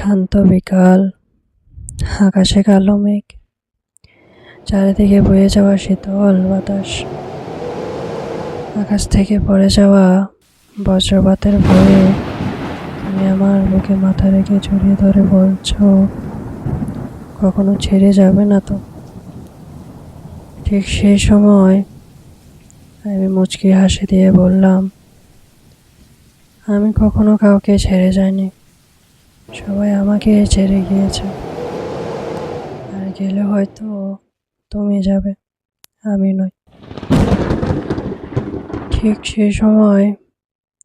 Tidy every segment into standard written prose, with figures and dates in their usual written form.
শান্ত বিকাল, আকাশে কালো মেঘ, চারিদিকে বয়ে যাওয়া শীতল বাতাস, আকাশ থেকে পড়ে যাওয়া বজ্রপাতের ভয়ে তুমি আমার বুকে মাথা রেখে জড়িয়ে ধরে বলছো, কখনো ছেড়ে যাবে না তো। ঠিক সেই সময় আমি মুচকি হাসি দিয়ে বললাম, আমি কখনো কাউকে ছেড়ে যাইনি, সবাই আমাকে ছেড়ে গিয়েছে। আর গেলে হয়তো তুমি যাবে, আমি নয়। ঠিক সেই সময়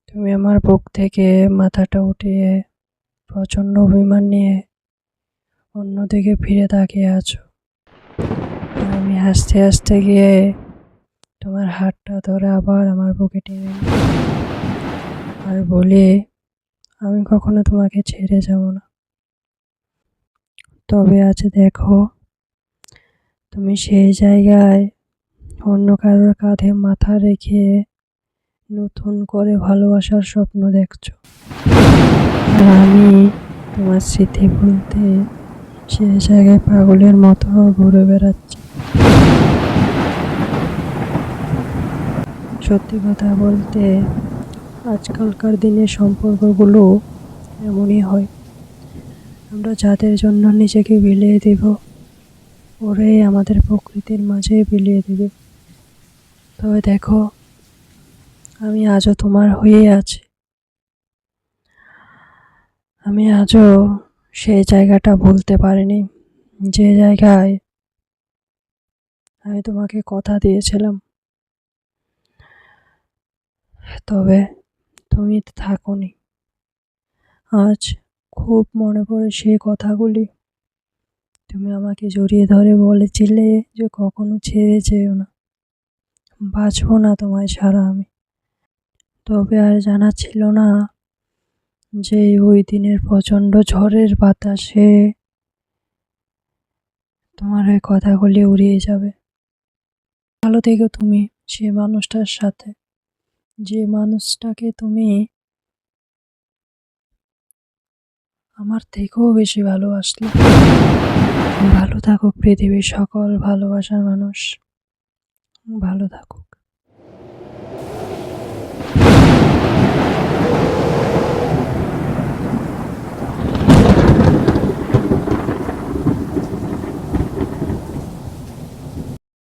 তুমি আমার বুক থেকে মাথাটা উঠিয়ে প্রচণ্ড অভিমান নিয়ে অন্যদিকে ফিরে তাকিয়ে আছো। আর আমি হাসতে হাসতে গিয়ে তোমার হাতটা ধরে আবার আমার বুকে টেনে নিই আর বলি, আমি কখনো তোমাকে ছেড়ে যাব না। তবে আজ দেখো, তুমি সেই জায়গায় অন্য কারোর কাঁধে মাথা রেখে নতুন করে ভালোবাসার স্বপ্ন দেখছো। আর আমি তোমার স্মৃতি বলতে সেই জায়গায় পাগলের মতো ঘুরে বেড়াচ্ছি। সত্যি কথা বলতে, আজকালকার দিনে সম্পর্কগুলো এমনই হয়। আমরা যাদের জন্য নিজেকে বিলিয়ে দেব, ওরাই আমাদের প্রকৃতির মাঝে বিলিয়ে দেবে। তবে দেখো, আমি আজও তোমার হয়েই আছি। আমি আজও সেই জায়গাটা ভুলতে পারিনি, যে জায়গায় আমি তোমাকে কথা দিয়েছিলাম। তবে তুমি থাকোনি। আজ খুব মনে পড়ে সেই কথাগুলি। তুমি আমাকে জড়িয়ে ধরে বলেছিলে যে কখনো ছেড়ে যেও না, বাঁচবো না তোমায় ছাড়া আমি। তবে আর জানা ছিল না যে ওই দিনের প্রচণ্ড ঝড়ের বাতাসে তোমার ওই কথাগুলি উড়িয়ে যাবে। ভালো থেকো তুমি সেই মানুষটার সাথে, যে মানুষটাকে তুমি আমার থেকেও বেশি ভালোবাসলে। ভালো থাকো পৃথিবীর সকল ভালোবাসার মানুষ, ভালো থাকো।